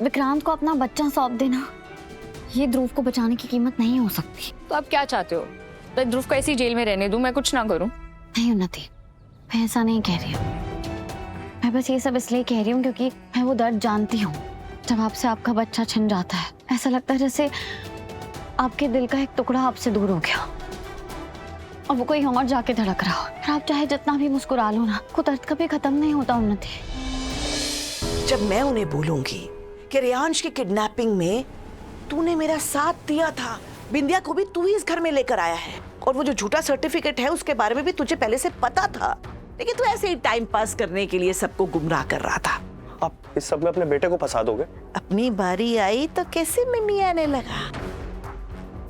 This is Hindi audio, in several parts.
विक्रांत को अपना बच्चा सौंप देना ये ध्रुव को बचाने की कीमत नहीं हो सकती। तो आप क्या चाहते हो? तो ध्रुव को ऐसी जेल में रहने दूं, मैं कुछ ना करूं? नहीं उन्नति, मैं ऐसा नहीं कह रही हूँ। मैं बस ये सब इसलिए कह रही हूँ क्योंकि मैं वो दर्द जानती हूँ जब आपसे आपका बच्चा छिन जाता है। ऐसा लगता है जैसे आपके दिल का एक टुकड़ा आपसे दूर हो गया और वो कोई और जाके धड़क रहा हो। और आप चाहे जितना भी मुस्कुरा लो ना, वो दर्द कभी खत्म नहीं होता उन्नति। जब मैं उन्हें बोलूंगी कि रियांश की किडनैपिंग में तूने मेरा साथ दिया था, बिंदिया को भी तू ही इस घर में लेकर आया है और वो जो झूठा सर्टिफिकेट है उसके बारे में भी तुझे पहले से पता था, लेकिन तू ऐसे ही टाइम पास करने के लिए सबको गुमराह कर रहा था। आप इस सब में अपने बेटे को फंसा दोगे? अपनी बारी आई तो कैसे मिमी आने लगा?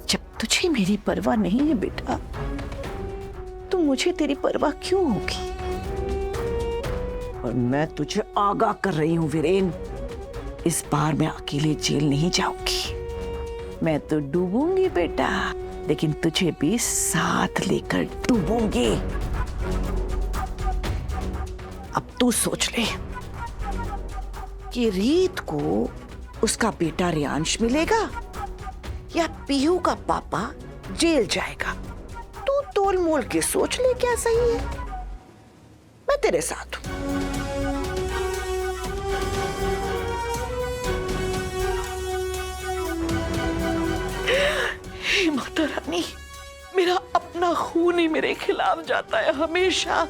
जब तुझे मेरी परवाह नहीं है बेटा, तो मुझे तेरी परवाह क्यों होगी? और मैं तुझे आगाह कर रही हूँ वीरेन, इस बार मैं अकेले जेल नहीं जाऊंगी। मैं तो डूबूंगी बेटा, लेकिन तुझे भी साथ लेकर डूबूंगी। अब तू सोच ले कि रीत को उसका बेटा रियांश मिलेगा या पीहू का पापा जेल जाएगा। तू तोल मोल के सोच ले क्या सही है। मैं तेरे साथ हूं। हे माता रानी, मेरा अपना खून ही मेरे खिलाफ जाता है हमेशा।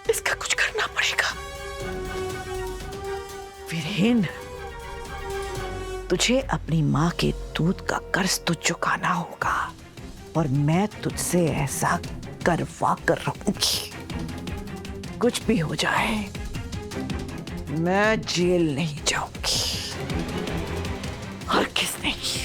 इसका कुछ करना पड़ेगा। वीरेन, तुझे अपनी माँ के दूध का कर्ज तो चुकाना होगा और मैं तुझसे ऐसा करवा कर रहूंगी। कुछ भी हो जाए, मैं जेल नहीं जाऊंगी। हर किस नहीं।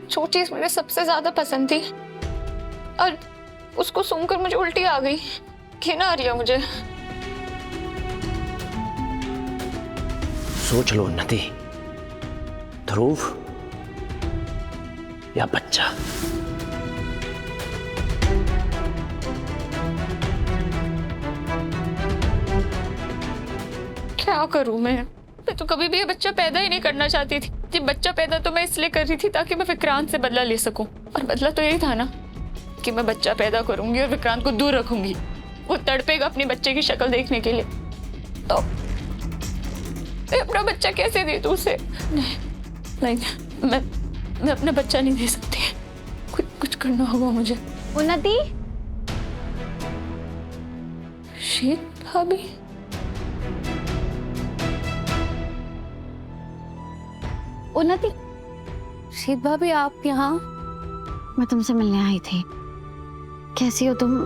जो चीज मुझे सबसे ज्यादा पसंद थी और उसको सुनकर मुझे उल्टी आ गई, घिन आ रही है मुझे। सोच लो उन्नति, ध्रुव या बच्चा। क्या करूं मैं तो कभी भी ये बच्चा पैदा ही नहीं करना चाहती थी। ये बच्चा पैदा तो मैं इसलिए कर रही थी ताकि मैं विक्रांत से बदला ले सकूं, और बदला तो यही था ना कि मैं बच्चा पैदा करूंगी और विक्रांत को दूर रखूंगी। वो तड़पेगा अपने बच्चे की शक्ल देखने के लिए, तो मैं अपना बच्चा कैसे दे दूं उसे? नहीं, मैं अपना बच्चा नहीं दे सकती। कुछ करना होगा मुझे। उन्नति, शीत भाभी, उन्नति, शीत भाभी आप यहाँ? मैं तुमसे मिलने आई थी। कैसी हो तुम?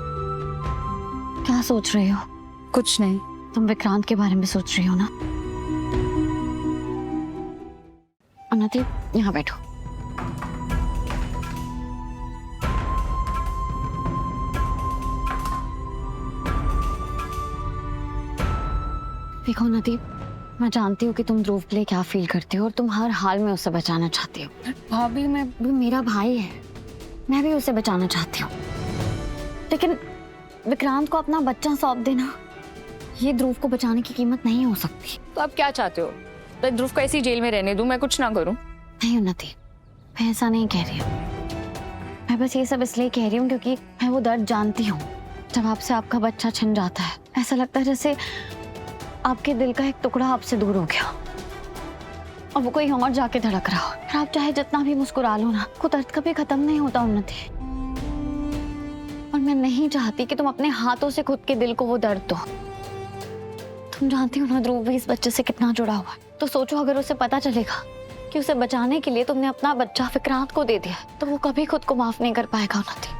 क्या सोच रही हो? कुछ नहीं। तुम विक्रांत के बारे में सोच रही हो ना? उन्नति, यहाँ बैठो। देखो उन्नति, मैं जानती हूँ कि तुम ध्रुव के लिए क्या फील करती हो और तुम हर हाल में उसे बचाना चाहती हो। भाभी, वो मेरा भाई है, मैं भी उसे बचाना चाहती हूँ, लेकिन विक्रांत को अपना बच्चा सौंप देना ये ध्रुव को बचाने की कीमत नहीं हो सकती। तो आप क्या चाहते हो? तो ध्रुव को ऐसी जेल में रहने दूं, मैं कुछ ना करूं? नहीं उन्नति, मैं ऐसा नहीं कह रही हूँ। मैं बस ये सब इसलिए कह रही हूँ क्योंकि मैं वो दर्द जानती हूँ जब आपसे आपका बच्चा छिन जाता है। ऐसा लगता है जैसे आपके दिल का एक टुकड़ा आपसे दूर हो गया और वो कोई और जाके धड़क रहा हो। और आप चाहे जितना भी मुस्कुरा लो ना, वो दर्द कभी खत्म नहीं होता उन्नति। और मैं नहीं चाहती कि तुम अपने हाथों से खुद के दिल को वो दर्द दो। तुम जानती हो ना ध्रुव भी इस बच्चे से कितना जुड़ा हुआ है। तो सोचो अगर उसे पता चलेगा कि उसे बचाने के लिए तुमने अपना बच्चा विक्रांत को दे दिया, तो वो कभी खुद को माफ नहीं कर पाएगा उन्नति।